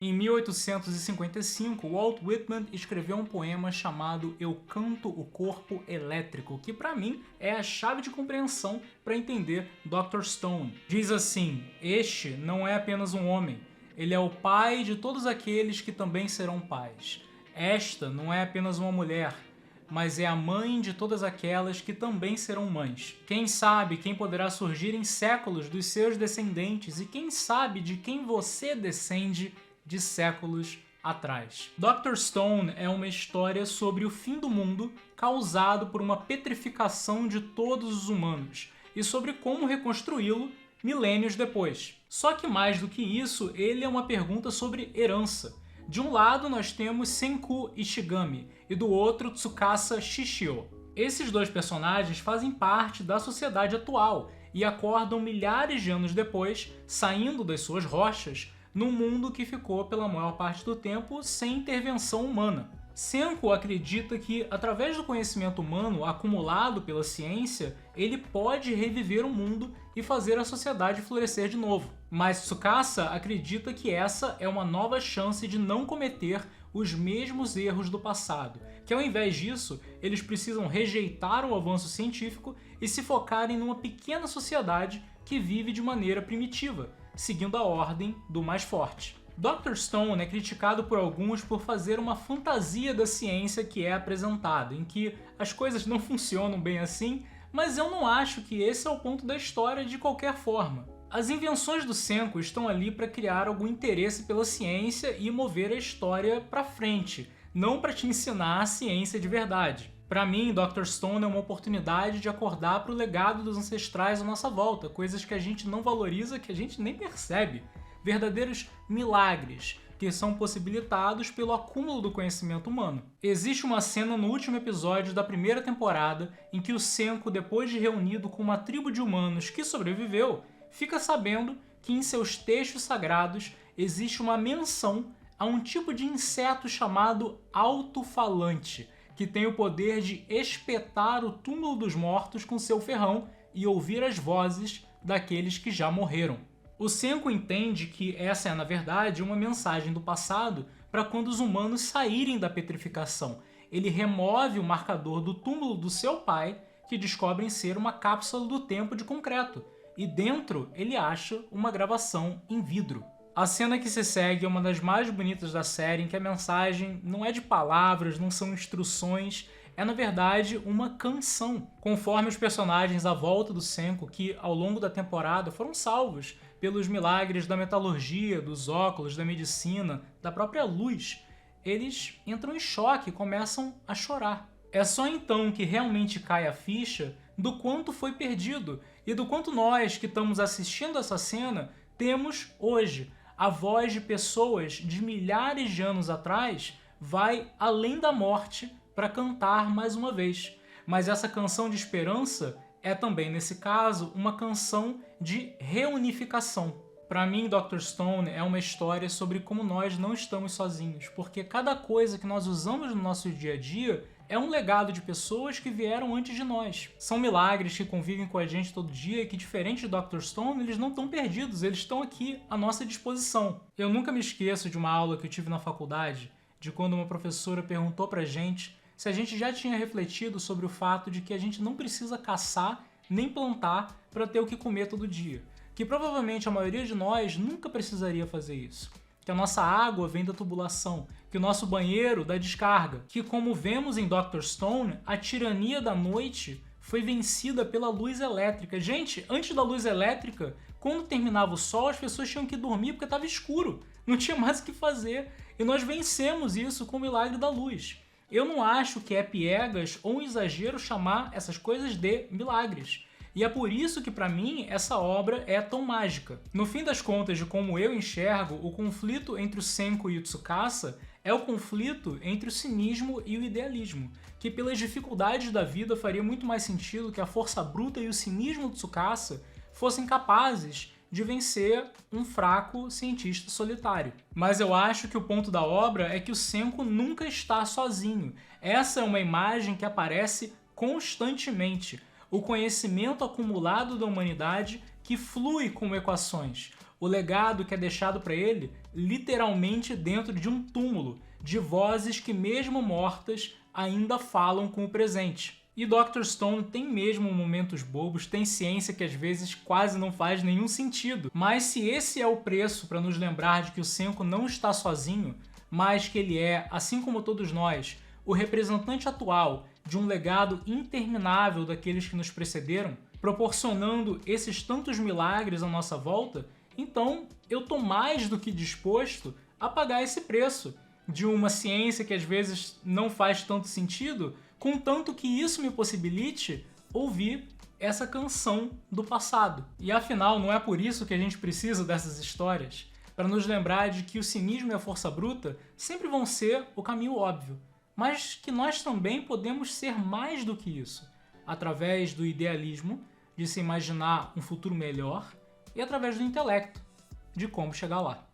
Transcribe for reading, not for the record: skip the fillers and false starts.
Em 1855, Walt Whitman escreveu um poema chamado Eu Canto o Corpo Elétrico, que para mim é a chave de compreensão para entender Dr. Stone. Diz assim: este não é apenas um homem, ele é o pai de todos aqueles que também serão pais. Esta não é apenas uma mulher, mas é a mãe de todas aquelas que também serão mães. Quem sabe quem poderá surgir em séculos dos seus descendentes e quem sabe de quem você descende de séculos atrás. Dr. Stone é uma história sobre o fim do mundo causado por uma petrificação de todos os humanos e sobre como reconstruí-lo milênios depois. Só que mais do que isso, ele é uma pergunta sobre herança. De um lado nós temos Senku Ishigami e do outro Tsukasa Shishio. Esses dois personagens fazem parte da sociedade atual e acordam milhares de anos depois, saindo das suas rochas, num mundo que ficou pela maior parte do tempo sem intervenção humana. Senku acredita que, através do conhecimento humano acumulado pela ciência, ele pode reviver o mundo e fazer a sociedade florescer de novo. Mas Tsukasa acredita que essa é uma nova chance de não cometer os mesmos erros do passado, que ao invés disso, eles precisam rejeitar o avanço científico e se focarem numa pequena sociedade que vive de maneira primitiva, seguindo a ordem do mais forte. Dr. Stone é criticado por alguns por fazer uma fantasia da ciência que é apresentada, em que as coisas não funcionam bem assim, mas eu não acho que esse é o ponto da história de qualquer forma. As invenções do Senku estão ali para criar algum interesse pela ciência e mover a história para frente, não para te ensinar a ciência de verdade. Para mim, Dr. Stone é uma oportunidade de acordar para o legado dos ancestrais à nossa volta, coisas que a gente não valoriza, que a gente nem percebe. Verdadeiros milagres que são possibilitados pelo acúmulo do conhecimento humano. Existe uma cena no último episódio da primeira temporada em que o Senku, depois de reunido com uma tribo de humanos que sobreviveu, fica sabendo que em seus textos sagrados existe uma menção a um tipo de inseto chamado alto-falante, que tem o poder de espetar o túmulo dos mortos com seu ferrão e ouvir as vozes daqueles que já morreram. O Senku entende que essa é, na verdade, uma mensagem do passado para quando os humanos saírem da petrificação. Ele remove o marcador do túmulo do seu pai, que descobrem ser uma cápsula do tempo de concreto, e dentro ele acha uma gravação em vidro. A cena que se segue é uma das mais bonitas da série, em que a mensagem não é de palavras, não são instruções, é na verdade uma canção, conforme os personagens à volta do Senku, que ao longo da temporada foram salvos pelos milagres da metalurgia, dos óculos, da medicina, da própria luz. Eles entram em choque e começam a chorar. É só então que realmente cai a ficha do quanto foi perdido e do quanto nós que estamos assistindo essa cena temos hoje. A voz de pessoas de milhares de anos atrás vai além da morte para cantar mais uma vez. Mas essa canção de esperança é também, nesse caso, uma canção de reunificação. Para mim, Dr. Stone é uma história sobre como nós não estamos sozinhos, porque cada coisa que nós usamos no nosso dia a dia é um legado de pessoas que vieram antes de nós. São milagres que convivem com a gente todo dia e que, diferente de Dr. Stone, eles não estão perdidos, eles estão aqui à nossa disposição. Eu nunca me esqueço de uma aula que eu tive na faculdade, de quando uma professora perguntou pra gente se a gente já tinha refletido sobre o fato de que a gente não precisa caçar nem plantar para ter o que comer todo dia. Que provavelmente a maioria de nós nunca precisaria fazer isso. Que a nossa água vem da tubulação, que o nosso banheiro da descarga, que, como vemos em Dr. Stone, a tirania da noite foi vencida pela luz elétrica. Gente, antes da luz elétrica, quando terminava o sol, as pessoas tinham que dormir porque estava escuro, não tinha mais o que fazer. E nós vencemos isso com o milagre da luz. Eu não acho que é piegas ou um exagero chamar essas coisas de milagres. E é por isso que, para mim, essa obra é tão mágica. No fim das contas, de como eu enxergo, o conflito entre o Senku e o Tsukasa é o conflito entre o cinismo e o idealismo, que pelas dificuldades da vida faria muito mais sentido que a força bruta e o cinismo do Tsukasa fossem capazes de vencer um fraco cientista solitário. Mas eu acho que o ponto da obra é que o Senku nunca está sozinho. Essa é uma imagem que aparece constantemente. O conhecimento acumulado da humanidade que flui como equações. o legado que é deixado para ele literalmente dentro de um túmulo, de vozes que mesmo mortas ainda falam com o presente. E Dr. Stone tem mesmo momentos bobos, tem ciência que às vezes quase não faz nenhum sentido. Mas se esse é o preço para nos lembrar de que o Senko não está sozinho, mas que ele é, assim como todos nós, o representante atual de um legado interminável daqueles que nos precederam, proporcionando esses tantos milagres à nossa volta, então eu tô mais do que disposto a pagar esse preço de uma ciência que às vezes não faz tanto sentido, contanto que isso me possibilite ouvir essa canção do passado. E afinal, não é por isso que a gente precisa dessas histórias? Para nos lembrar de que o cinismo e a força bruta sempre vão ser o caminho óbvio, mas que nós também podemos ser mais do que isso, através do idealismo, de se imaginar um futuro melhor, e através do intelecto, de como chegar lá.